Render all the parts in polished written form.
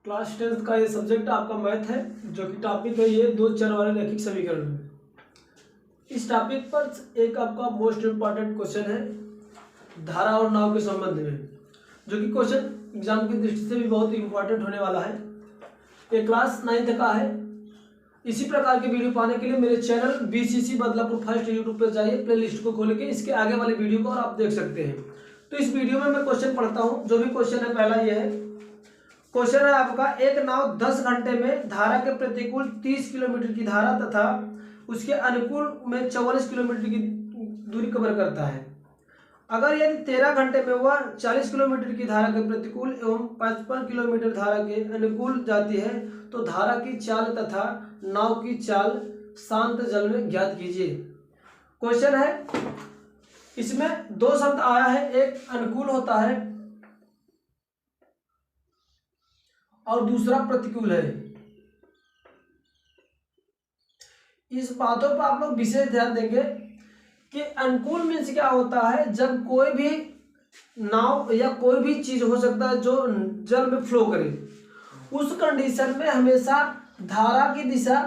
Class 10th का ये subject आपका मैथ है, जो कि टॉपिक है ये दो चर वाले रैखिक समीकरण में। इस टॉपिक पर एक आपका मोस्ट इम्पॉर्टेंट क्वेश्चन है धारा और नाव के संबंध में, जो कि क्वेश्चन एग्जाम की दृष्टि से भी बहुत इम्पोर्टेंट होने वाला है। ये क्लास 9th का है। इसी प्रकार के वीडियो पाने के लिए मेरे channel BCC Badlapur first YouTube पर जाइए, प्ले लिस्ट को खोल के इसके आगे वाले वीडियो को और आप देख सकते हैं। तो इस वीडियो में मैं क्वेश्चन पढ़ता हूँ। जो भी क्वेश्चन है पहला ये है, क्वेश्चन है आपका, एक नाव 10 घंटे में धारा के प्रतिकूल 30 किलोमीटर की धारा तथा उसके अनुकूल में 44 किलोमीटर की दूरी कवर करता है। अगर यदि 13 घंटे में वह 40 किलोमीटर की धारा के प्रतिकूल एवं 55 किलोमीटर धारा के अनुकूल जाती है, तो धारा की चाल तथा नाव की चाल शांत जल में ज्ञात कीजिए। क्वेश्चन है, इसमें दो शब्द आया है, एक अनुकूल होता है और दूसरा प्रतिकूल है। इस बातों पर आप लोग विशेष ध्यान देंगे कि अनुकूल मीन्स क्या होता है, जब कोई भी नाव या कोई भी चीज हो सकता है जो जल में फ्लो करे, उस कंडीशन में हमेशा धारा की दिशा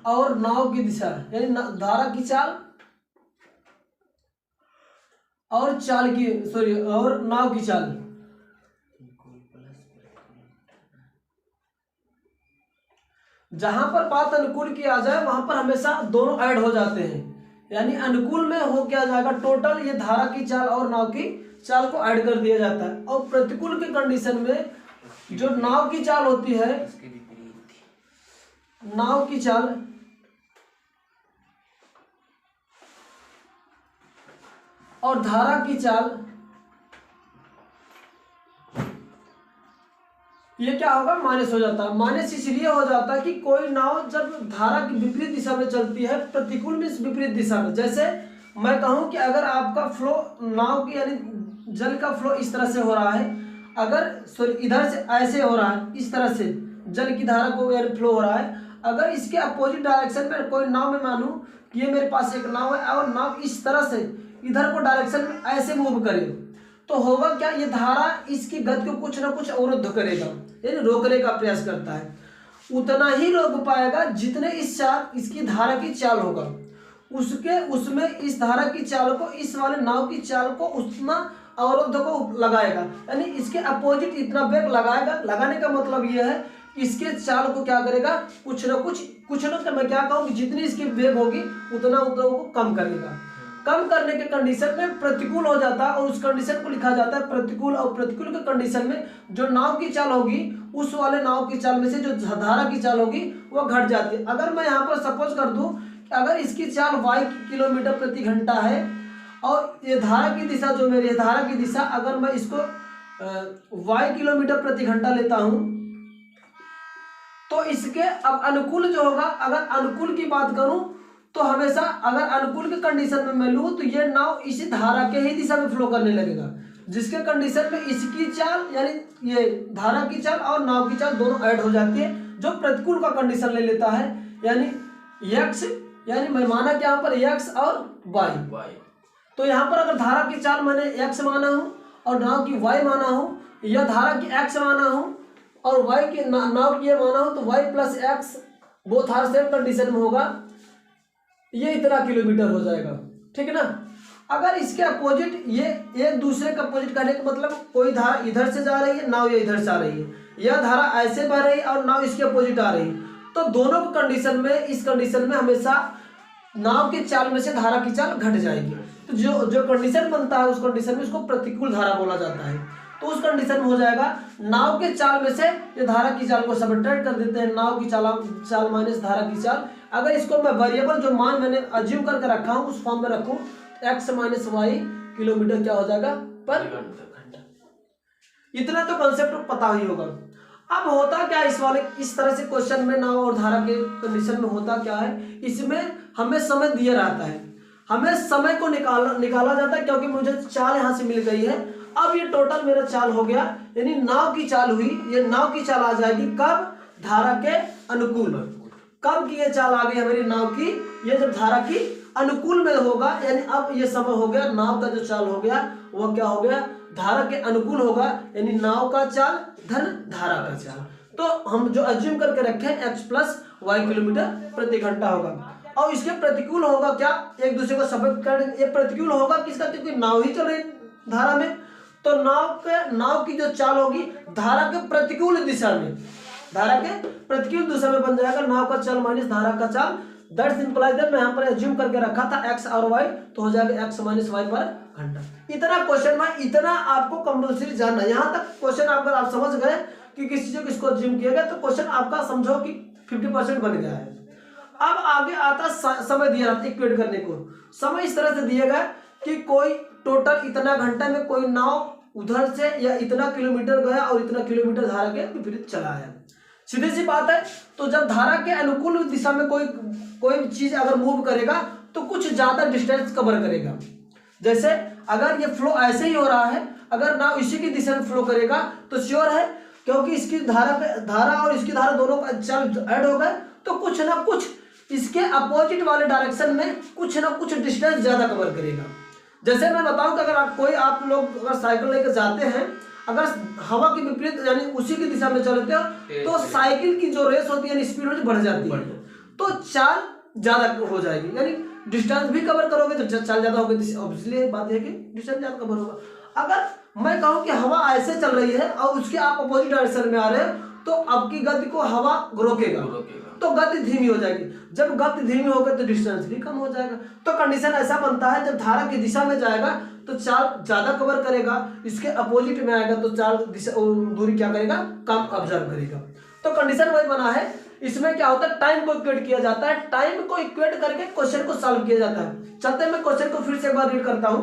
और नाव की दिशा यानी धारा की चाल और और नाव की चाल जहां पर बात अनुकूल की आ जाए वहां पर हमेशा दोनों ऐड हो जाते हैं। यानी अनुकूल में हो क्या जाएगा, टोटल ये धारा की चाल और नाव की चाल को ऐड कर दिया जाता है। और प्रतिकूल के कंडीशन में जो नाव की चाल होती है, नाव की चाल और धारा की चाल, ये क्या होगा, माइनस हो जाता है। माइनस इसलिए हो जाता है कि कोई नाव जब धारा की विपरीत दिशा में चलती है, प्रतिकूल मीन्स विपरीत दिशा में, जैसे मैं कहूं कि अगर आपका फ्लो नाव की यानी जल का फ्लो इस तरह से हो रहा है, अगर इधर से ऐसे हो रहा है, इस तरह से जल की धारा को यानी फ्लो हो रहा है, अगर इसके अपोजिट डायरेक्शन में कोई नाव में मानूं कि ये मेरे पास एक नाव है और नाव इस तरह से इधर को डायरेक्शन में ऐसे मूव करे, तो होगा क्या, ये धारा इसकी गति को कुछ ना कुछ अवरुद्ध करेगा यानी रोकने का प्रयास करता है। उतना ही रोक पाएगा जितने इसकी धारा की चाल होगा, उसमें इस धारा की चाल को, इस वाले नाव की चाल को उतना अवरुद्ध को लगाएगा, यानी इसके अपोजिट इतना वेग लगाएगा। लगाने का मतलब यह है, इसके चाल को क्या करेगा, कुछ ना मैं क्या कहूँ कि जितनी इसकी वेग होगी उतना को कम करेगा। कम करने के कंडीशन में प्रतिकूल हो जाता है और उस कंडीशन को लिखा जाता है प्रतिकूल। और प्रतिकूल के कंडीशन में जो नाव की चाल होगी, उस वाले नाव की चाल में से जो धारा की चाल होगी वो घट जाती है। अगर मैं यहाँ पर सपोज कर दूं कि अगर इसकी चाल y किलोमीटर प्रति घंटा है और ये धारा की दिशा, जो मेरी धारा की दिशा, अगर मैं इसको y किलोमीटर प्रति घंटा लेता हूं, तो इसके अब अनुकूल जो होगा, अगर अनुकूल की बात करूं तो हमेशा अगर अनुकूल के कंडीशन में मैं लूं तो ये नाव इसी धारा के ही दिशा में फ्लो करने लगेगा, जिसके कंडीशन में इसकी चाल यानी ये धारा की चाल और नाव की चाल दोनों ऐड हो जाती है। जो प्रतिकूल का कंडीशन ले लेता है यानी x, यानी मैं माना कि यहाँ पर x और y, तो यहाँ पर अगर धारा की चाल मैंने x माना हूँ और नाव की y माना हूँ, या धारा की x माना हूँ और y की नाव की ये माना हूँ, तो y plus x both are same condition में होगा, ये इतना किलोमीटर हो जाएगा, ठीक है ना। अगर इसके अपोजिट, ये एक दूसरे का अपोजिट कहने का मतलब कोई धारा इधर से जा रही है, नाव ये इधर से आ रही है, यह धारा ऐसे बह रही है और नाव इसके अपोजिट आ रही है, तो दोनों कंडीशन में, इस कंडीशन में हमेशा नाव की चाल में से धारा की चाल घट जाएगी। तो जो कंडीशन बनता है उस कंडीशन में उसको प्रतिकूल धारा बोला जाता है। तो उस कंडीशन में हो जाएगा, नाव के चाल में से ये धारा की चाल को सबट्रैक्ट कर देते हैं, नाव की चाल माइनस धारा की चाल। अगर इसको मैं वेरिएबल जो मान मैंने अज्यूम करके रखा हूं उस फॉर्म में रखूं, x माइनस वाई किलोमीटर क्या हो जाएगा पर घंटा। इतना तो कंसेप्ट पता ही होगा। अब होता क्या इस तरह से क्वेश्चन में नाव और धारा के कंडीशन में होता क्या है, इसमें हमें समय दिया रहता है, हमें समय को निकाला जाता है, क्योंकि मुझे चाल यहां से मिल गई है। अब ये टोटल मेरा चाल हो गया, यानी नाव की चाल हुई, ये नाव की चाल आ जाएगी कब, धारा के अनुकूल। कब की ये चाल आ गई है मेरी नाव की, ये जब धारा की अनुकूल में होगा, यानी अब ये समय हो गया, नाव का जो चाल हो गया वह क्या हो गया, धारा के अनुकूल होगा, यानी नाव का चाल धन धारा का चाल। तो हम जो अज्यूम करके रखे हैं x प्लस वाई किलोमीटर प्रति घंटा होगा। और इसके प्रतिकूल होगा क्या, एक दूसरे को सपोर्ट कर, ये प्रतिकूल होगा किसका, क्योंकि नाव ही चल रही धारा में, तो नाव की जो चाल होगी धारा के प्रतिकूल दिशा में, धारा के प्रतिकूल दिशा में बन जाएगा नाव का चाल माइनस धारा का चाल। दैट्स इंप्लाइज दैट, मैं यहाँ पर एज्यूम करके रखा था x और y, तो हो जाएगा x माइनस वाई पर घंटा। इतना क्वेश्चन में इतना आपको कंपल्सरी जानना है। यहाँ तक क्वेश्चन अगर आप समझ गए कि किस चीज को किसको एज्यूम किया गया, तो क्वेश्चन आपका समझो कि 50% बन गया है। अब आगे आता समय दिया जाता है इक्वेट करने को। समय इस तरह से दिया गया कि कोई टोटल इतना घंटा में कोई नाव उधर से या इतना किलोमीटर गया और इतना किलोमीटर धारा के विपरीत चला है। सीधी सी बात है। तो जब धारा के अनुकूल दिशा में कोई चीज अगर मूव करेगा तो कुछ ज्यादा डिस्टेंस कवर करेगा। जैसे अगर ये फ्लो ऐसे ही हो रहा है, अगर नाव इसी की दिशा में फ्लो करेगा तो श्योर है, क्योंकि इसकी धारा और इसकी धारा दोनों का चाल ऐड हो गए, तो कुछ ना कुछ इसके अपोजिट वाले डायरेक्शन में कुछ ना कुछ डिस्टेंस ज्यादा कवर करेगा। जैसे मैं बताऊं कि अगर आप लोग अगर साइकिल लेकर जाते हैं, अगर हवा के विपरीत यानी उसी की दिशा में चलते हो तो साइकिल की जो रेस होती है यानी स्पीड बढ़ जाती है, तो चाल ज्यादा हो जाएगी, यानी डिस्टेंस भी कवर करोगे तो चाल ज्यादा होगी। ऑब्वियसली बात है कि डिस्टेंस ज्यादा कवर होगा। अगर मैं कहूँ कि हवा ऐसे चल रही है और उसके आप अपोजिट डायरेक्शन में आ रहे हैं, तो आपकी गति को हवा रोकेगा, तो गति धीमी हो जाएगी। जब गति धीमी होगी तो डिस्टेंस भी कम हो जाएगा। तो कंडीशन ऐसा बनता है, जब धारा की दिशा में जाएगा तो चाल ज्यादा कवर करेगा, इसके अपोजिट में आएगा तो चाल दूरी क्या करेगा, कम ऑब्जर्व करेगा। तो कंडीशन वही बना है। इसमें क्या होता है, टाइम को इक्वेट किया जाता है, टाइम को इक्वेट करके क्वेश्चन को सॉल्व किया जाता है। चलते मैं क्वेश्चन को फिर से एक बार रीड करता हूं।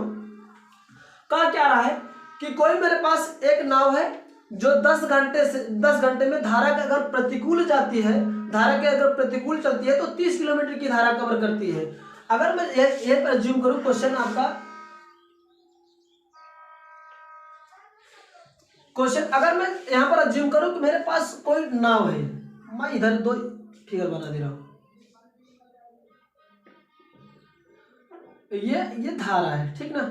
कहा क्या रहा है कि कोई मेरे पास एक नाव है जो 10 घंटे में धारा के अगर प्रतिकूल जाती है, धारा के अगर प्रतिकूल चलती है तो 30 किलोमीटर की धारा कवर करती है। अगर मैं ये पर अज्यूम करूं, क्वेश्चन अगर मैं यहां पर अज्यूम करूं कि मेरे पास कोई नाव है, मैं इधर 2 फिगर बना दे रहा हूं, ये धारा है, ठीक ना।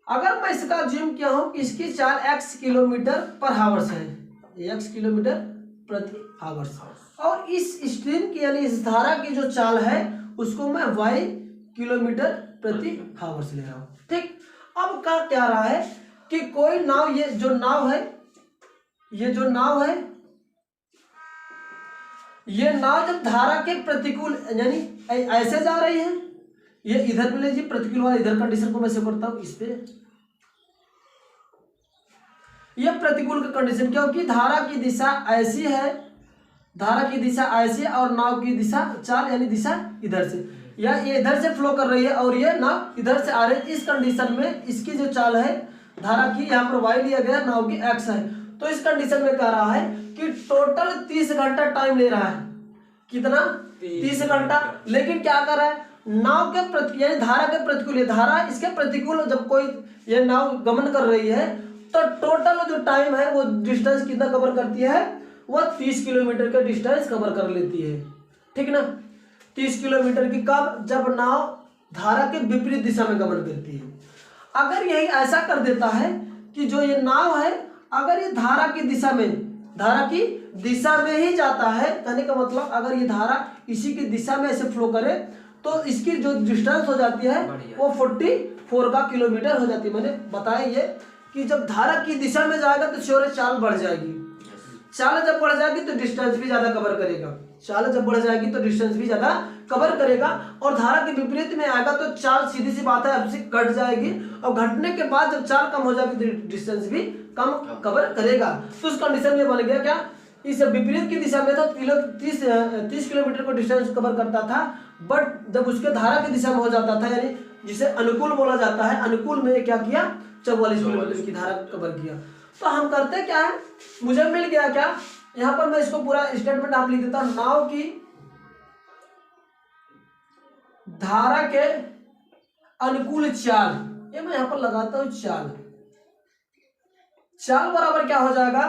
अगर मैं इसका अज्यूम किया हूं कि इसकी चाल x किलोमीटर पर हावर्स है, x किलोमीटर प्रति हावर्स, और इस स्ट्रीम की यानी इस धारा की जो चाल है उसको मैं y किलोमीटर प्रति हावर्स ले रहा हूं, ठीक। अब क्या रहा है कि कोई नाव, ये जो नाव है, ये नाव जब धारा के प्रतिकूल यानी ऐसे जा रही है, ये इधर मिले जी प्रतिकूल वाला, इधर कंडीशन को मैं से करता हूं इस पे, ये प्रतिकूल का कंडीशन, क्योंकि धारा की दिशा ऐसी है, और नाव की दिशा चाल यानी दिशा इधर से, या ये इधर से फ्लो कर रही है और ये नाव इधर से आ रही है। इस कंडीशन में इसकी जो चाल है धारा की, यहाँ पर y लिया गया, नाव की x है। तो इस कंडीशन में कह रहा है कि टोटल 30 घंटा टाइम ले रहा है। कितना? 30 घंटा। लेकिन क्या कर रहा है, नाव के प्रति यानी धारा के प्रतिकूल, धारा इसके प्रतिकूल जब कोई ये नाव गमन कर रही है तो टोटल जो टाइम है वो डिस्टेंस कितना कवर करती है, वो 30 किलोमीटर का डिस्टेंस कवर कर लेती है, ठीक ना। 30 किलोमीटर की कब, जब नाव धारा के विपरीत दिशा में गमन करती है। अगर यही ऐसा कर देता है कि जो ये नाव है अगर ये धारा की दिशा में ही जाता है, कहने का मतलब अगर ये धारा इसी की दिशा में ऐसे फ्लो करे तो इसकी जो डिस्टेंस हो जाती है वो 44 का किलोमीटर हो जाती है। मैंने बताया ये कि जब धारा की दिशा में जाएगा तो श्योर चाल बढ़ जाएगी, चाल जब बढ़ जाएगी तो डिस्टेंस भी ज्यादा कवर करेगा, और धारा के विपरीत में आएगा तो चाल सीधी सी बात है अब से घट जाएगी, और घटने के बाद जब चाल कम हो जाएगी तो डिस्टेंस भी कम कवर करेगा। तो उस कंडीशन में बन गया क्या, इस विपरीत की दिशा में तो 30 किलोमीटर को डिस्टेंस कवर करता था, बट जब उसके धारा की दिशा में हो जाता था यानी जिसे अनुकूल बोला जाता है, अनुकूल में क्या किया, 44 किलोमीटर की धारा कवर किया। तो हम करते क्या है, मुझे मिल गया क्या, यहाँ पर मैं इसको पूरा स्टेटमेंट आप लिख देता हूं, नाव की धारा के अनुकूल चाल, ये मैं यहाँ पर लगाता हूं चाल बराबर क्या हो जाएगा,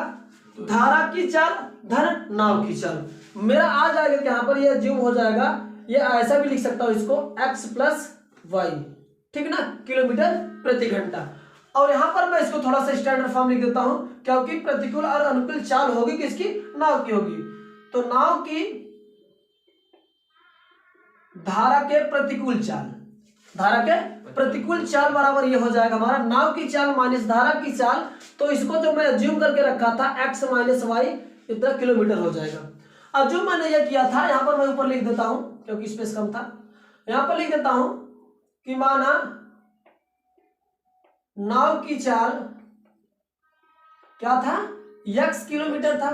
धारा की चाल धन नाव की चाल। मेरा आ जाएगा यहाँ पर ये ज्यूम हो जाएगा, ये ऐसा भी लिख सकता हूं इसको x प्लस वाई, ठीक ना, किलोमीटर प्रति घंटा। और यहाँ पर मैं इसको थोड़ा सा स्टैंडर्ड फॉर्म लिख देता हूं, क्योंकि प्रतिकूल और अनुकूल चाल होगी किसकी, नाव की होगी। तो नाव की धारा के प्रतिकूल चाल, धारा के प्रतिकूल चाल बराबर ये हो जाएगा हमारा नाव की चाल माइनस धारा की चाल। तो इसको जो मैं अज्यूम करके रखा था x माइनस वाई इतना किलोमीटर हो जाएगा। अब जो मैंने ये किया था यहाँ पर मैं ऊपर लिख देता हूं क्योंकि स्पेस कम था, यहाँ पर लिख देता हूं कि माना नाव की चाल क्या था, x किलोमीटर था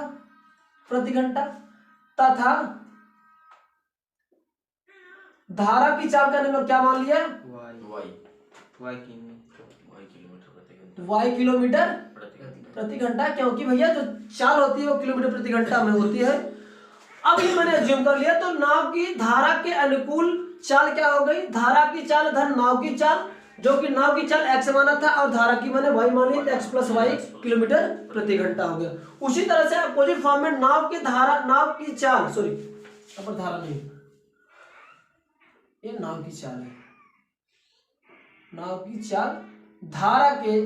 प्रति घंटा, तथा धारा की चाल का निम्न क्या मान लिया, y किलोमीटर प्रति घंटा, क्योंकि भैया जो चाल होती है वो किलोमीटर प्रति घंटा में होती है। अब ये मैंने अज्यूम कर लिया, तो नाव की धारा के अनुकूल चाल क्या हो गई, धारा की चाल धन नाव की चाल, जो कि नाव की चाल x माना था और धारा की मैंने y मान ली, x प्लस वाई किलोमीटर प्रति घंटा हो गया। उसी तरह से अपोजिट फॉर्म में नाव की धारा, नाव की चाल, सॉरी यहाँ पर धारा नहीं, ये नाव की चाल है, नाव की चाल धारा के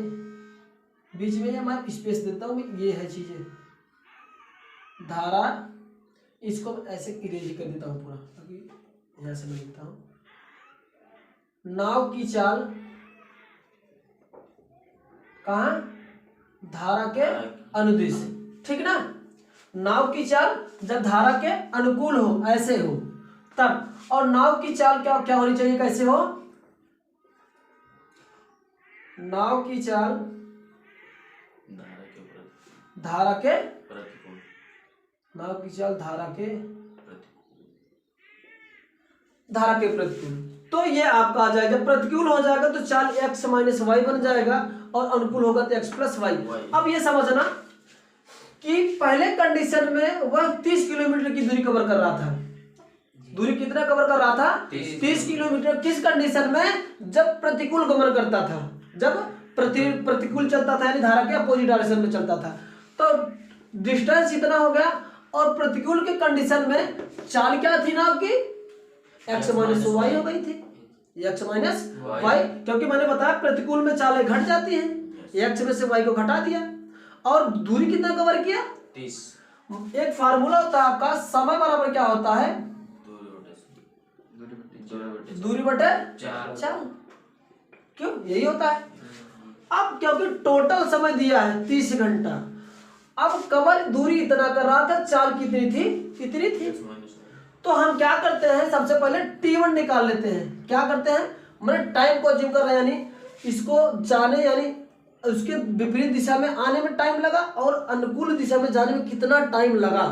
बीच में मैं स्पेस देता हूँ, ये है चीजें धारा, इसको ऐसे इरेज कर देता हूँ पूरा, अभी यहाँ से मैं लिखता हूँ नाव की चाल कहाँ, धारा के अनुदिश, ठीक ना। नाव की चाल जब धारा के अनुकूल हो, ऐसे हो तब, और नाव की चाल क्या क्या होनी चाहिए, कैसे हो, नाव की चाल धारा के प्रतिकूल, नाव की चाल धारा के प्रतिकूल। तो ये आपका आ जाएगा, प्रतिकूल हो जाएगा तो चाल x माइनस वाई बन जाएगा और अनुकूल होगा तो x प्लस वाई। अब ये समझना कि पहले कंडीशन में वह 30 किलोमीटर की दूरी कवर कर रहा था, दूरी कितना कवर कर रहा था, 30 किलोमीटर। किस कंडीशन में, जब प्रतिकूल गमन करता था, जब प्रतिकूल चलता था, यानी धारा के अपोजिट डायरेक्शन में चलता था, तो डिस्टेंस इतना हो गया। और प्रतिकूल के कंडीशन में चाल क्या थी नाव की, x माइनस वाई हो गई थी, x माइनस वाई, क्योंकि मैंने बताया प्रतिकूल में चालें घट जाती हैं, x में से y को घटा दिया और दूरी कितना कवर किया, 30। एक फार्मूला होता है आपका, समय बराबर क्या होता है, दूरी बटे चाल, क्यों, यही होता है। अब क्योंकि टोटल समय दिया है 30 घंटा, अब कवर दूरी इतना कर रहा था, चाल कितनी थी, इतनी थी, तो हम क्या करते हैं, सबसे पहले t1 निकाल लेते हैं। क्या करते हैं, मैंने टाइम को अज्यूम कर रहा है, यानी इसको जाने, यानी उसके विपरीत दिशा में आने में टाइम लगा और अनुकूल दिशा में जाने में कितना टाइम लगा,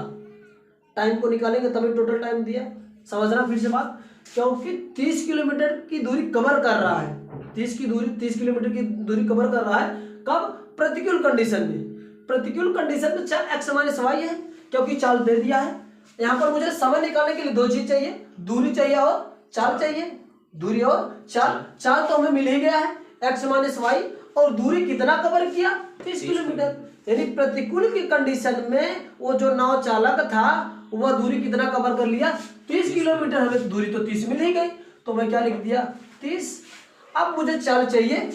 टाइम को निकालेंगे तभी टोटल टाइम दिया। समझना फिर से बात, क्योंकि 30 किलोमीटर की दूरी कवर कर रहा है, 30 किलोमीटर की दूरी कवर कर रहा है, कब, प्रतिकूल कंडीशन में। प्रतिकूल कंडीशन में चाल x माइनस वाई है, क्योंकि चाल दे दिया है। यहाँ पर मुझे समय निकालने के लिए दो चीज चाहिए, दूरी चाहिए और चाल चाहिए, दूरी और चाल। चाल तो हमें मिल ही गया है x माइनस वाई, और दूरी कितना कवर किया, 30 किलोमीटर। यानी प्रतिकूल की कंडीशन में वो जो नाव चालक था वह दूरी कितना कवर कर लिया, 30 किलोमीटर। हमें दूरी तो 30 मिल ही गई, तो मैं क्या लिख दिया, 30। अब मुझे चाल चाहिए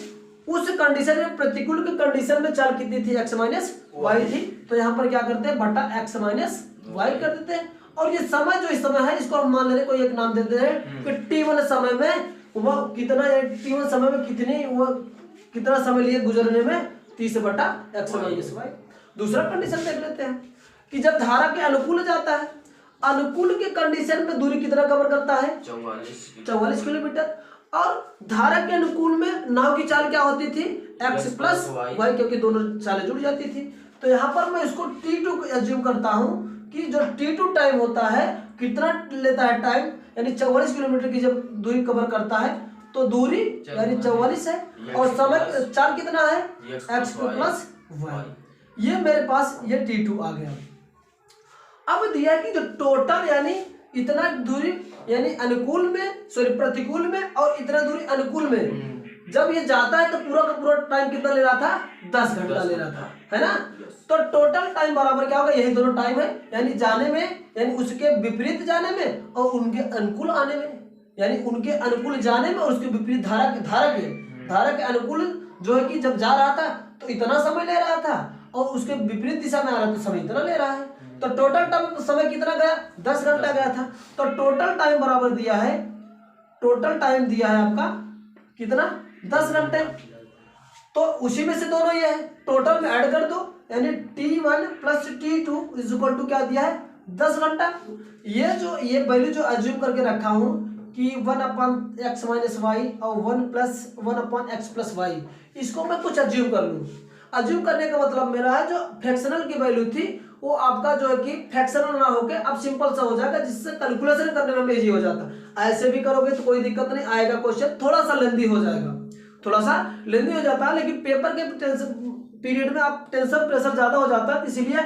उस कंडीशन में, प्रतिकूल के कंडीशन में चाल कितनी थी, x माइनस वाई थी, तो यहाँ पर क्या करते हैं, बटा x माइनस वाई कर देते हैं। और ये समय जो इस समय है, इसको हम मान लेते, कोई एक नाम देते हैं कि t1 समय में वह कितना, t1 समय में कितनी, वह कितना समय लिए गुजरने में, 30 बटा x माइनस वाई। दूसरा कंडीशन देख लेते हैं कि जब धारा के अनुकूल जाता है, अनुकूल के कंडीशन में दूरी कितना कवर करता है, 44 किलोमीटर। और धारा के अनुकूल में नाव की चाल क्या होती थी, x प्लस वाई, क्योंकि दोनों चालें जुड़ जाती थी। तो यहाँ पर मैं इसको t2 एज्यूम करता हूँ कि जो t2 टाइम होता है, कितना लेता है टाइम, यानी 44 किलोमीटर की जब दूरी कवर करता है, तो दूरी यानी 44 है, और समय चाल कितना है, x प्लस वाई। ये मेरे पास ये t2 आ गया। अब दिया है कि जो टोटल, यानी इतना दूरी, यानी अनुकूल में, सॉरी प्रतिकूल में, और इतना दूरी अनुकूल में, जब ये जाता है तो पूरा का पूरा टाइम कितना ले रहा था, 10 घंटा ले रहा था, है ना। तो टोटल टाइम बराबर क्या होगा, यही दोनों टाइम है, यानी जाने में, यानी उसके विपरीत जाने में और उनके अनुकूल आने में, यानी उनके अनुकूल जाने में और उसके विपरीत धारा के अनुकूल जो है कि जब जा रहा था तो इतना समय ले रहा था और उसके विपरीत दिशा में आ रहा था तो समय इतना ले रहा है। तो टोटल टाइम समय कितना गया, 10 घंटा गया था। तो टोटल टाइम बराबर दिया है, टोटल टाइम दिया है आपका कितना, 10 घंटे। तो उसी में से दोनों ये है, टोटल में ऐड कर दो, यानी T1 plus T2 is equal to क्या दिया है, 10 घंटा। ये वैल्यू जो अज्यूम करके रखा हूं कि 1/x माइनस वाई और 1 x प्लस वाई, इसको मैं कुछ अज्यूम कर लूँ। अज्यूम करने का मतलब मेरा है जो फ्रैक्शनल की वैल्यू थी वो आपका जो है कि फ्रैक्शनल ना होके अब सिंपल सा हो जाएगा, जिससे कैलकुलेशन करने में इजी हो जाता। ऐसे भी करोगे तो कोई दिक्कत नहीं आएगा, क्वेश्चन थोड़ा सा लेंदी हो जाएगा, थोड़ा सा लेंदी हो जाता है, लेकिन पेपर के टेंशन पीरियड में आप टेंशन प्रेशर ज्यादा हो जाता है, इसीलिए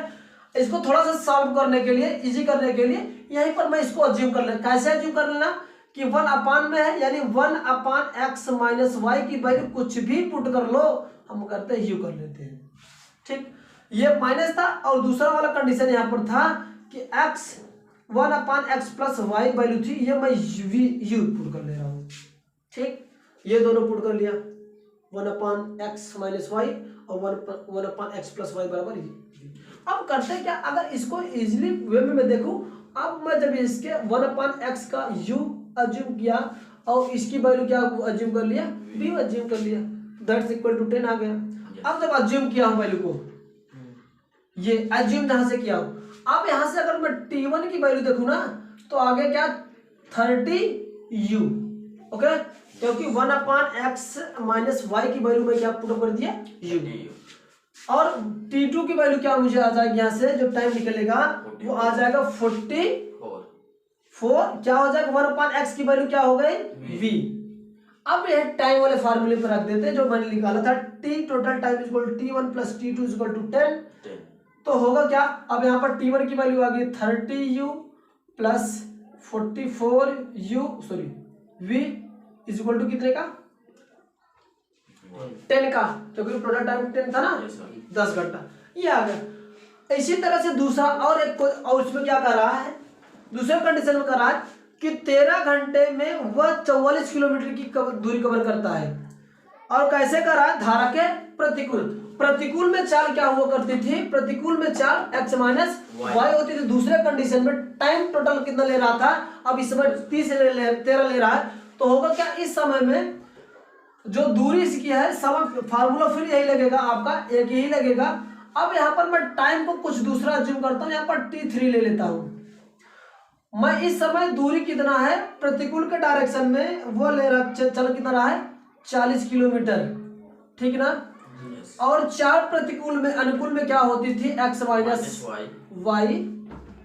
इसको थोड़ा सा सॉल्व करने के लिए, इजी करने के लिए यहीं पर मैं इसको अज्यूम कर लेना। कैसे अज्यूम कर लेना कि 1 अपान में है, यानी 1/x माइनस वाई की वैल्यू कुछ भी पुट कर लो, हम करते हैं यू कर लेते हैं, ठीक। ये माइनस था और दूसरा वाला कंडीशन यहाँ पर था कि x 1/x plus Y value थी, ये मैं यू पुट कर ले रहा हूँ, ठीक। ये दोनों पुट कर लिया, 1/x माइनस वाई और 1/x प्लस वाई बराबर यू। अब करते हैं क्या, अगर इसको इजिली वे में मैं देखूं, अब मैं जब इसके 1/x का u अज्यूम किया और इसकी वैल्यू क्या अज्यूम कर लिया, v अज्यूम कर लिया, दैट्स इक्वल टू 10 आ गया। अब जब अज्यूम किया हूं वैल्यू को, ये अज्यूम जहां से किया हूं, अब यहां से अगर मैं t1 की वैल्यू देखूं ना तो आगे क्या 30u, ओके, क्योंकि 1/x माइनस वाई की वैल्यू में क्या पुट कर दिया u, और t2 की वैल्यू क्या मुझे आ जाएगी, यहाँ से जो टाइम निकलेगा वो आ जाएगा 44, क्या हो जाएगा 1/x की वैल्यू क्या हो गई v। अब ये टाइम वाले फार्मूले पर रख देते हैं जो मैंने निकाला था, t total time equal to t1 plus t2 equal to 10, तो होगा क्या, अब यहाँ पर t1 की वैल्यू आ गई 30u plus 44u sorry v is equal to कितने का, 10 का, क्योंकि टोटल टाइम 10 था ना, 10 घंटा, ये आ गया। इसी तरह से दूसरा और एक और उसमें क्या कर रहा है, दूसरे कंडीशन में कर रहा है कि 13 घंटे में वह 44 किलोमीटर की दूरी कवर करता है, और कैसे कर रहा है, धारा के प्रतिकूल में चाल क्या हुआ करती थी, प्रतिकूल में चाल x माइनस वाई होती थी। दूसरे कंडीशन में टाइम टोटल कितना ले रहा था, अब इस समय 13 ले रहा है, तो होगा क्या, इस समय में जो दूरी इसकी है समय फार्मूला फिर यही लगेगा आपका, एक यही लगेगा। अब यहाँ पर मैं टाइम को कुछ दूसरा अज्यूम करता हूँ, यहाँ पर t3 ले लेता हूँ। मैं इस समय दूरी कितना है प्रतिकूल के डायरेक्शन में वो ले रहा, चल कितना रहा है 40 किलोमीटर, ठीक ना, और 4 प्रतिकूल में अनुकूल में क्या होती थी x माइनस वाई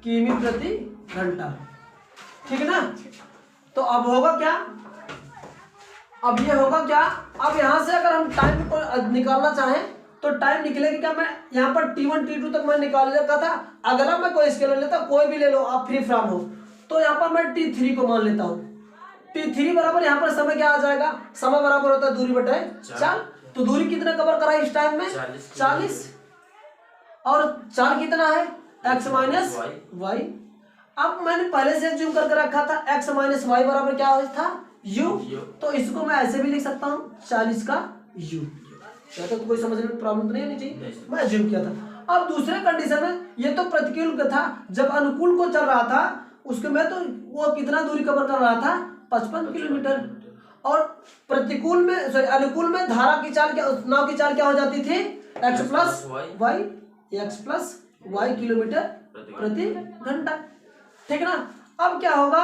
किमी प्रति घंटा, ठीक ना। तो अब होगा क्या, अब ये होगा क्या, अब यहां से अगर हम टाइम को निकालना चाहें तो टाइम निकलेगी क्या, मैं यहाँ पर t1 t2 तक मैं निकाल लेता था, अगर मैं कोई स्केल ले लेता, कोई भी ले लो आप फ्री फ्रॉम हो, तो यहाँ पर मैं t3 को मान लेता हूँ। t3 बराबर यहाँ पर समय क्या आ जाएगा, समय बराबर होता है दूरी बटे चाल, तो दूरी कितना कवर करा इस टाइम में 40, और चाल कितना है x माइनस वाई। अब मैंने पहले से अज्यूम करके रखा था x माइनस वाई बराबर क्या था u, तो इसको मैं ऐसे भी लिख सकता हूँ 40 का u, तो कोई समझने में प्रॉब्लम तो नहीं होनी चाहिए, मैं अज्यूम किया था। अब दूसरे कंडीशन में ये तो प्रतिकूल का था, जब अनुकूल को चल रहा था उसके में तो वो कितना दूरी कवर कर रहा था 55 किलोमीटर, और प्रतिकूल में सॉरी अनुकूल में धारा की चाल क्या, नाव की चाल क्या हो जाती थी x प्लस वाई किलोमीटर प्रति घंटा, ठीक ना। अब क्या होगा,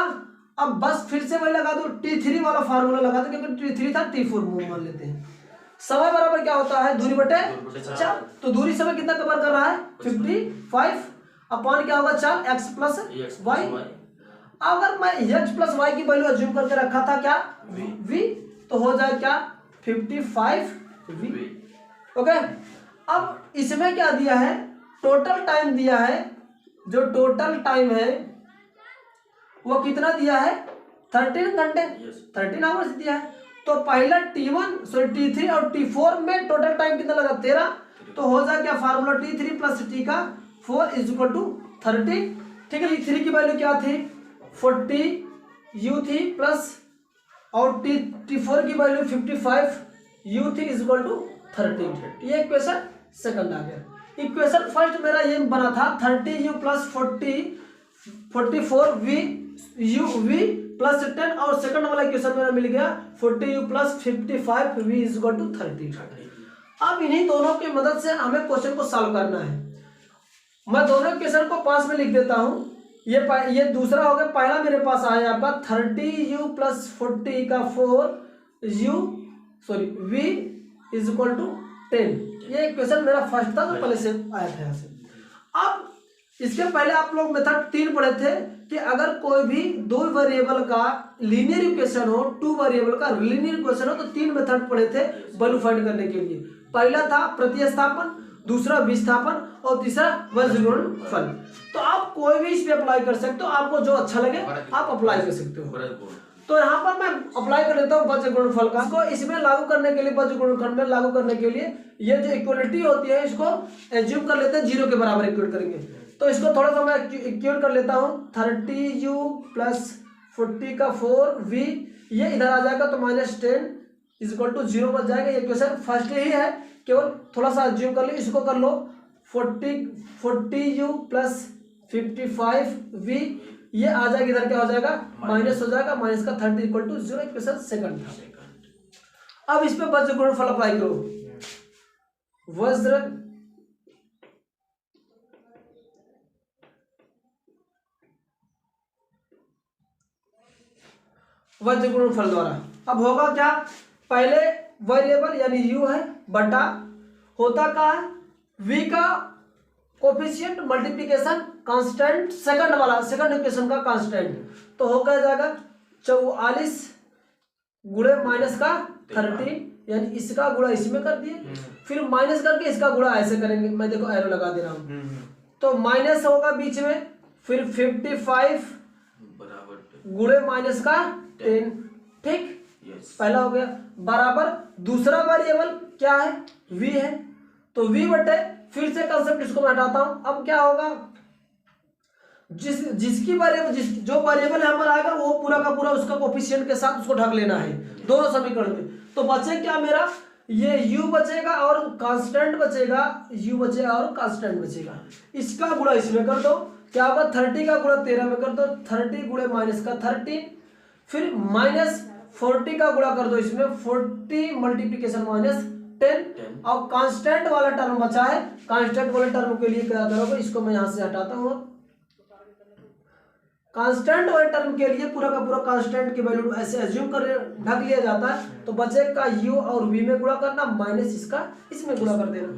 अब बस फिर से वही लगा दो, t3 वाला फार्मूला लगा दो, क्योंकि t3 था t4 मान लेते हैं। समय बराबर क्या होता है दूरी बटे चाल, तो दूरी समय कितना कवर कर रहा है 55 अपॉन क्या होगा चाल x प्लस वाई। अगर मैं x प्लस वाई की वैल्यू अज्यूम करके रखा था क्या v, तो हो जाए क्या 55v, ओके। अब इसमें क्या दिया है, टोटल टाइम दिया है, जो टोटल टाइम है वो कितना दिया है 13 घंटे, 13 आवर्स दिया है। तो पहला t3 और t4 में टोटल टाइम कितना लगा 13, तो हो जाए क्या फार्मूला t3 प्लस t का 4 इज इक्वल टू 30, ठीक है। t3 की वैल्यू क्या थी 40u थी प्लस, और t4 की वैल्यू 55u थी इज इक्वल टू 13। ये इक्वेशन सेकंड आ गया। इक्वेशन फर्स्ट मेरा ये बना था 30u प्लस 44 v u v प्लस 10, और सेकंड वाला इक्वेशन मेरा मिल गया 40u plus 55 v is equal to 30। अब इन्हीं दोनों की मदद से हमें क्वेश्चन को सॉल्व करना है। मैं दोनों इक्वेशन को पास में लिख देता हूँ। ये दूसरा हो गया, पहला मेरे पास आया आपका 30u प्लस 40 का v इज इक्वल टू 10। ये इक्वेशन मेरा फर्स्ट था, तो पहले से आया था यहाँ से। अब इसके पहले आप लोग मेथड 3 पढ़े थे कि अगर कोई भी 2 वेरिएबल का लीनियर इक्वेशन हो, 2 वेरिएबल का लीनियर इक्वेशन हो, तो 3 मेथड पढ़े थे वैल्यू फाइंड करने के लिए। पहला था प्रतिस्थापन, दूसरा विस्थापन, और तीसरा वज्रगुणनफल। तो आप कोई भी इस पे अप्लाई कर सकते हो, आपको जो अच्छा लगे आप अप्लाई कर सकते हो। तो यहाँ पर मैं अप्लाई कर लेता हूँ वज्रगुणनफल का। इसको इसमें लागू करने के लिए, वज्रगुणनफल में लागू करने के लिए ये जो इक्वलिटी होती है इसको एज्यूम कर लेते हैं 0 के बराबर इक्वेट करेंगे। तो इसको थोड़ा सा मैं इक्वेट कर लेता हूँ। 30u प्लस 40 का 4v, ये इधर आ जाएगा तो -10 इज इक्वल टू 0 बच जाएगा। ये क्वेश्चन फर्स्ट ही है, केवल थोड़ा सा एज्यूम कर लो। इसको कर लो 40u प्लस 55v, ये आ जाएगा इधर क्या हो जाएगा माइनस हो जाएगा, माइनस का 30 इक्वल टू 0। इक्वेशन सेकंड था। अब इस पे वज्रगुणनफल अप्लाई करो। वज्रगुणनफल द्वारा अब होगा क्या, पहले वेरिएबल यानी u है बटा होता क्या है v का कोफिशिएंट मल्टीप्लिकेशन कांस्टेंट, सेकंड वाला सेकंड इक्वेशन का कांस्टेंट, तो हो क्या जाएगा 44 गुणे माइनस का 30, यानी इसका गुणा इसमें कर दिए, फिर माइनस करके इसका गुणा ऐसे करेंगे। मैं देखो एरो लगा दे रहा हूँ, तो माइनस होगा बीच में, फिर 55 गुणे माइनस का 10, ठीक। पहला हो गया बराबर दूसरा वेरिएबल क्या है v है, तो v बटे फिर से कंसेप्ट इसको मैं हटाता हूं। अब क्या होगा, जिसकी वेरिएबल जो वेरिएबल यहाँ पर आएगा वो पूरा का पूरा उसका कोफिशिएंट के साथ उसको ढक लेना है दोनों समीकरण में। तो बचे क्या मेरा, ये u बचेगा और कांस्टेंट बचेगा, u बचेगा और कांस्टेंट बचेगा। इसका गुणा इसमें कर दो, क्या होगा 30 का गुणा 13 में कर दो, 30 गुणे माइनस का 13, फिर माइनस 40 का गुणा कर दो इसमें, 40 मल्टीप्लिकेशन माइनस 10, और कांस्टेंट वाला टर्म बचा है। कांस्टेंट वाले टर्म के लिए क्या करोगे, इसको मैं यहां से हटाता हूं। कांस्टेंट वाले टर्म के लिए पूरा का पूरा कांस्टेंट की वैल्यू ऐसे एज्यूम कर ढक लिया जाता है। तो बचेगा u और v में गुणा करना, माइनस इसका इसमें गुणा कर देना।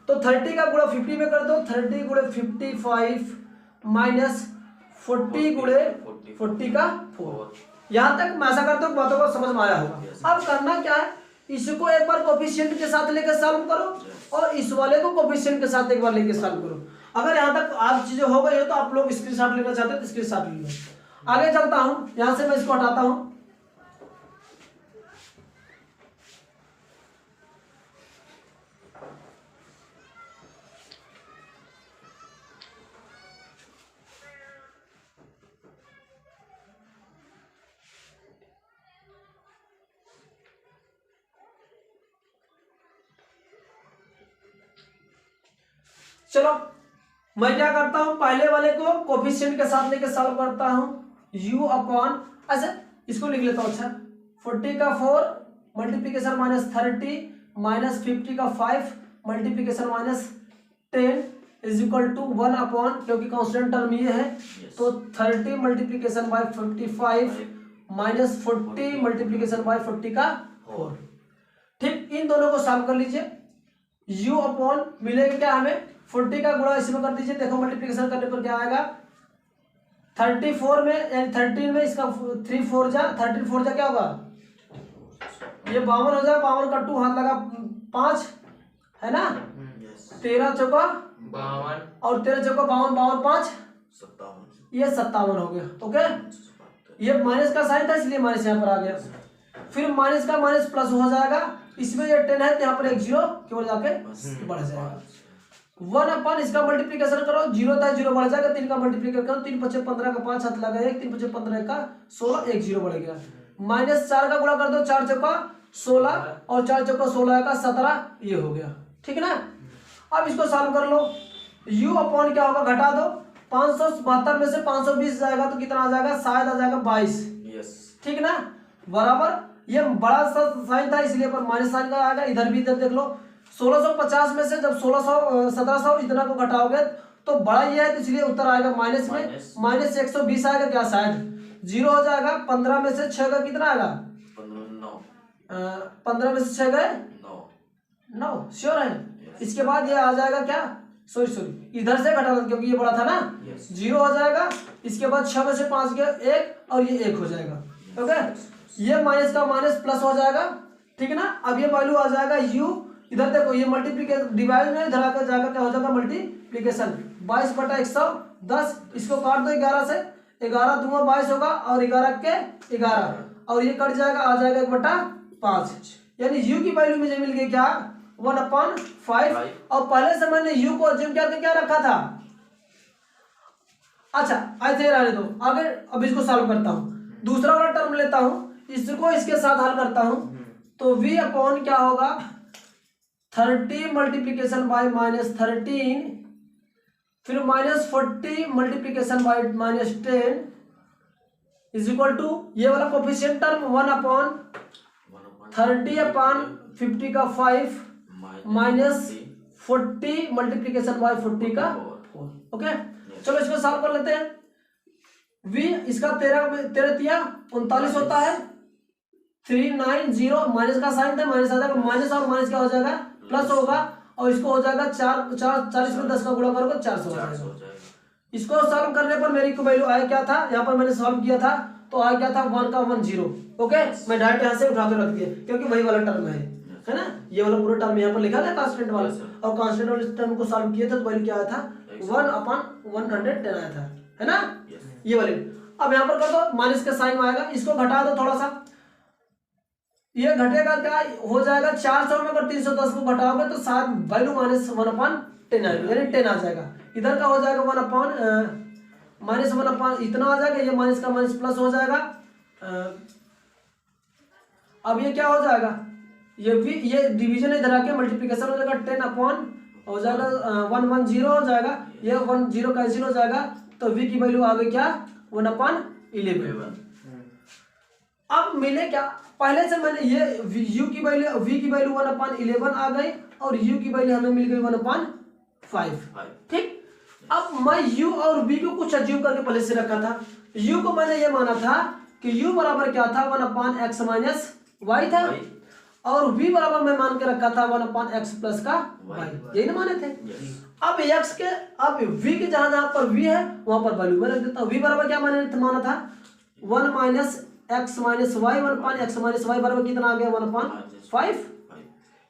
तो 30 का गुणा 50 में कर दो, 30 गुणे 55 माइनस 40 गुणे 40 का 4। यहां तक मैं ऐसा करता हूँ बातों को समझ में आया होगा। अब करना क्या है, इसको एक बार कोफिशिएंट के साथ लेकर सॉल्व करो और इस वाले को कोफिशिएंट के साथ एक बार लेकर सॉल्व करो। अगर यहाँ तक आप चीजें हो गई हो तो आप लोग स्क्रीनशॉट लेना चाहते हैं तो स्क्रीनशॉट ले लो। आगे चलता हूं, यहां से मैं इसको हटाता हूं। चलो मैं क्या करता हूं, पहले वाले को कोफिशिएंट के साथ लेके सॉल्व करता हूं, u अपॉन ऐसे इसको लिख लेता हूं। अच्छा 40 का 4 मल्टीप्लिकेशन माइनस 30 माइनस 50 का 5 multiplication minus 10 is equal to 1 upon, क्योंकि कांस्टेंट टर्म ये है तो 30 multiplication by 55 minus 40 multiplication by 40 का 4। ठीक, इन दोनों को सॉल्व कर लीजिए। u अपॉन मिलेगा क्या हमें, 40 का गुणा इसमें कर दीजिए। देखो मल्टीप्लिकेशन करने पर क्या आएगा, 34 में यानी 13 में इसका 3 4 जा 34 जा क्या होगा, ये 52 हो जाएगा। 52 का 2 हाथ लगा 5 है ना, 13 चौका 52 और 13 चौका 52, 52 5 57, ये 57 हो गया। ओके, ये माइनस का साइन था इसलिए माइनस यहाँ पर आ गया। फिर माइनस का माइनस प्लस हो जाएगा, इसमें ये 10 है तो यहाँ पर एक 0 केवल जाके बढ़ जाएगा। 1 अपन इसका मल्टीप्लिकेशन करो, 0 था 0 बढ़ जाएगा, 3 का मल्टीप्लिकेशन करो, 3 5 15 का 5 हाथ लगा 1, 3 5 15 का 16, 1 0 बढ़ गया। माइनस 4 का गुणा कर दो, 4 चौका 16 और 4 चौका 16 का 17, ये हो गया। ठीक ना। अब इसको सॉल्व कर लो। u अपॉन क्या होगा, घटा दो, 572 में से 520 जाएगा तो कितना आ जाएगा, शायद आ जाएगा 22। ठीक ना, बराबर, ये बड़ा सा साइन था इसलिए पर माइनस साइन का आएगा। इधर भी इधर देख लो, 1650 में से जब 1700 इतना को घटाओगे तो बड़ा ये है तो इसलिए उत्तर आएगा माइनस में, माइनस 120 आएगा क्या, शायद 0 हो जाएगा। 15 में से 6 का कितना आएगा, 15 में से 6 गए 9, श्योर है। इसके बाद ये आ जाएगा क्या, सॉरी इधर से घटाना क्योंकि ये बड़ा था ना, 0 हो जाएगा। इसके बाद 6 में से 5 गए 1 और ये 1 हो जाएगा। ओके, ये माइनस का माइनस प्लस हो जाएगा। ठीक है ना। अब ये वैल्यू आ जाएगा u, इधर देखो ये मल्टीप्लीकेशन डिवाइड में इधर आकर जाकर क्या हो जाएगा, मल्टीप्लीकेशन 22/110, इसको काट दो 11 से, 11 दूंगा 22 होगा और 11 के 11 और ये कट जाएगा, आ जाएगा 1/5, यानी u की वैल्यू मुझे मिल गई क्या, 1/5। और पहले से मैंने u को अज्यूम क्या रखा था, अच्छा ऐसे रहने दो आगे। अब इसको सॉल्व करता हूं, दूसरा वाला टर्म लेता हूं, इसको इसके साथ हल करता हूं तो v अपॉन क्या होगा, 30 मल्टीप्लीकेशन बाय -13, फिर -40 multiplication by -10 is equal to ये वाला कोफिशिएंट टर्म 1/30/50 का 5 -40 मल्टीप्लीकेशन बाय 40 का 4। ओके, चलो इसको सॉल्व कर लेते हैं। v इसका 13 होता है, 390 माइनस का साइन था, माइनस आ जाएगा, माइनस और माइनस क्या हो जाएगा, प्लस होगा और इसको हो जाएगा 40 में 10 का गुणा करोगे 400 हो जाएगा। इसको सॉल्व करने पर मेरी को वैल्यू आया क्या था, यहाँ पर मैंने सॉल्व किया था तो आया क्या था 1 का 1 0। ओके, मैं डायरेक्ट यहाँ से उठा के रख दिया क्योंकि वही वाला टर्म है ना, ये वाला पूरा टर्म यहाँ पर लिखा है कांस्टेंट वाला, और कांस्टेंट वाले टर्म को सॉल्व किया था तो वैल्यू क्या आया था, 1/110 आया था, है ना, ये वाले। अब यहाँ पर कर दो, माइनस का साइन आएगा, इसको घटा दो थोड़ा सा, ये घटेगा क्या हो जाएगा, 400 में अगर 310 को घटाओगे तो शायद वैल्यू -1/10 आएगी, यानी 10 आ जाएगा। इधर का हो जाएगा -1/, इतना आ जाएगा, ये माइनस का माइनस प्लस हो जाएगा। अब ये क्या हो जाएगा, ये डिवीजन इधर आके मल्टीप्लिकेशन हो जाएगा, 10 हो जाएगा 110 हो जाएगा, ये 10 कैंसिल हो जाएगा तो v की वैल्यू आ गई क्या, 1/11। अब मिले क्या, पहले से मैंने ये v की वैल्यू 1/11 आ गई और u की वैल्यू हमें मिल गई 1/5। ठीक, अब मैं u और v को कुछ अज्यूम करके पहले से रखा था। u को मैंने ये माना था कि u बराबर क्या था, 1/x - y था, और v बराबर मैं मान के रखा था 1/x + का y, यही ना माने थे। अब v के जहां पर v है वहां पर वैल्यू मैं रख देता हूं। v बराबर क्या माना था, 1 - x - y, 1/x - y बराबर कितना आ गया, 1/5।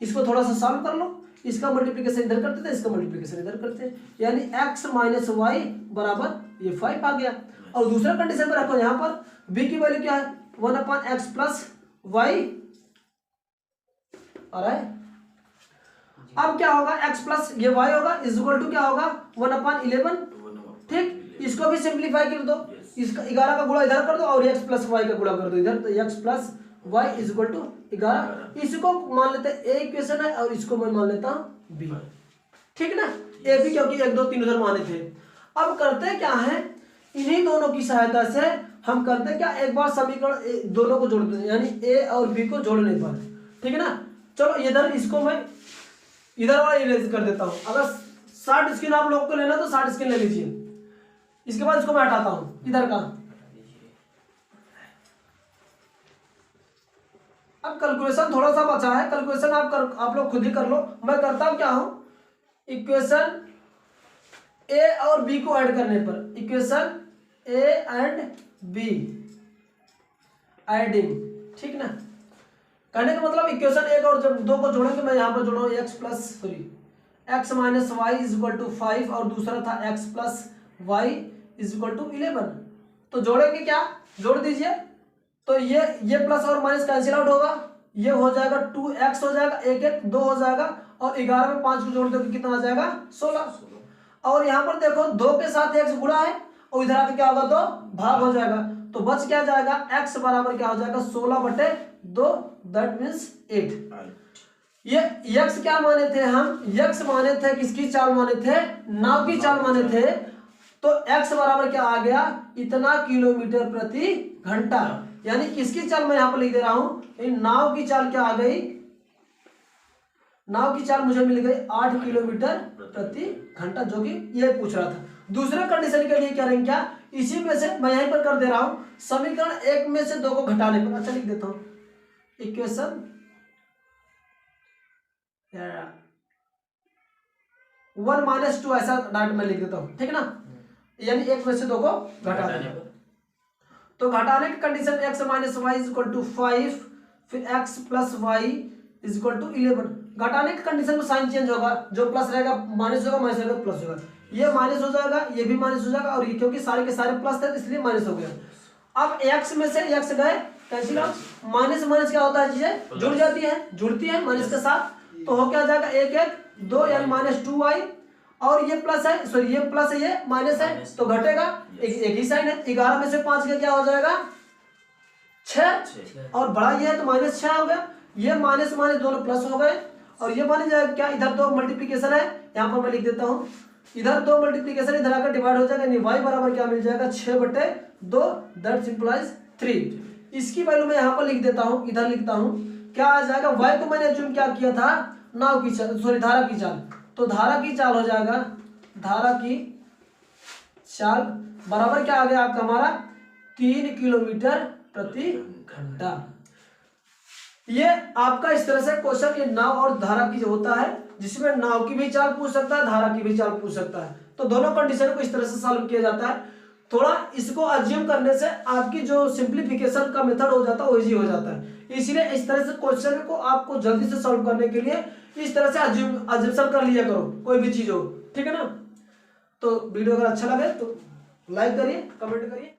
इसको थोड़ा सा सॉल्व कर लो, इसका मल्टीप्लिकेशन इधर करते थे, इसका मल्टीप्लिकेशन इधर करते, यानी x - y बराबर ये 5 आ गया। और दूसरा कंडीशन पर रखो, यहाँ पर v की वैल्यू क्या है, 1/x + y आ रहा है। अब क्या होगा, x प्लस ये y होगा इज इक्वल टू क्या होगा, 1/11। ठीक, इसको भी सिंप्लीफाई कर दो, इसका 11 का गुणा इधर कर दो और x + y का गुणा कर दो इधर, तो x + y is equal to 11। इसको मान लेते हैं a इक्वेशन है और इसको मैं मान लेता हूं b। ठीक ना, a b क्योंकि 1 2 3 उधर माने थे। अब करते क्या है, इन्हीं दोनों की सहायता से हम करते क्या, एक बार समीकरण दोनों को जोड़ते हैं, यानी a और b को जोड़ने पर। ठीक है ना, चलो इधर इसको मैं इधर वाला इरेज कर देता हूं। अगर 60 स्क्रीन आप लोगों को लेना तो 60 स्क्रीन ले लीजिए। इसके बाद इसको मैं हटाता हूं इधर का। अब कैलकुलेशन थोड़ा सा बचा है, कैलकुलेशन आप लोग खुद ही कर लो। मैं करता क्या हूं, इक्वेशन a और b को ऐड करने पर, equation a and b adding, ठीक ना, कहने का मतलब इक्वेशन 1 और 2 को जोड़ेंगे, मैं यहाँ पर जोड़ रहा हूँ x - y = 5 और दूसरा था x + y = 11। तो जोड़ेंगे क्या, जोड़ दीजिए, तो ये प्लस और माइनस कैंसिल आउट होगा, ये हो जाएगा 2x हो जाएगा, 1 1 2 हो जाएगा और 11 में 5 को जोड़ दोगे कितना आ जाएगा, 16। और यहाँ पर देखो 2 के साथ x गुणा है और इधर आके क्या होगा, तो भाग हो जाएगा, तो बच क्या जाएगा, x बराबर क्या हो जाएगा 16/2, दैट मीन्स 8। ये x क्या माने थे हम, x माने थे किसकी चाल माने थे, नाव की चाल माने थे। तो x बराबर क्या आ गया, इतना किलोमीटर प्रति घंटा, यानी किसकी चाल मैं यहाँ पर लिख दे रहा हूं, नाव की चाल क्या आ गई, नाव की चाल मुझे मिल गई 8 किलोमीटर प्रति घंटा, जो कि ये पूछ रहा था। दूसरे कंडीशन के लिए क्या रहेंगे, क्या इसी में से मैं यहीं पर कर दे रहा हूं, समीकरण 1 में से 2 को घटाने पर, अच्छा लिख देता हूं इक्वेशन 1 - 2 ऐसा डायरेक्ट मैं लिख देता हूं, ठीक है ना, यानी 1 में से 2 को घटाने पर। तो घटाने की कंडीशन x - y = 5, फिर x + y = 11। घटाने की कंडीशन में साइन चेंज होगा, जो प्लस रहेगा माइनस होगा, माइनस रहेगा प्लस होगा, ये माइनस हो जाएगा, ये भी माइनस हो जाएगा, और ये क्योंकि सारे के सारे प्लस थे इसलिए माइनस हो गया। अब x में से x गए कैंसिल आउट, माइनस माइनस क्या होता है, चीजें जुड़ जाती है, जुड़ती है माइनस के साथ, तो हो क्या जाएगा 1 1 2 यानी -2y, और ये प्लस है, सॉरी ये प्लस है, ये माइनस है, तो घटेगा, एक ही साइन है। 11 में से 5 का क्या हो जाएगा 6, और बड़ा ये है तो -6 हो गया, ये माइनस माइनस दोनों प्लस हो गए, और ये माने जाएगा क्या, इधर 2 मल्टीप्लीकेशन है, यहाँ पर मैं लिख देता हूँ, इधर 2 मल्टीप्लीकेशन, इधर आकर डिवाइड हो जाएगा, यानी y बराबर क्या मिल जाएगा 6/2, दैट इंप्लाइज 3। इसकी वैल्यू मैं यहाँ पर लिख देता हूँ, इधर लिखता हूँ, क्या आ जाएगा, y को मैंने चुन क्या किया था, नाव की चाल, सॉरी धारा की चाल, तो धारा की चाल हो जाएगा, धारा की चाल बराबर क्या आ गया आपका हमारा 3 किलोमीटर प्रति घंटा। ये आपका इस तरह से क्वेश्चन ये नाव और धारा की जो होता है, जिसमें नाव की भी चाल पूछ सकता है, धारा की भी चाल पूछ सकता है, तो दोनों कंडीशन को इस तरह से सॉल्व किया जाता है। थोड़ा इसको अज्यूम करने से आपकी जो सिंप्लीफिकेशन का मेथड हो जाता है वो इजी हो जाता है, इसलिए इस तरह से क्वेश्चन को आपको जल्दी से सॉल्व करने के लिए इस तरह से अज्यूम कर लिया करो, कोई भी चीज हो, ठीक है ना। तो वीडियो अगर अच्छा लगे तो लाइक करिए, कमेंट करिए।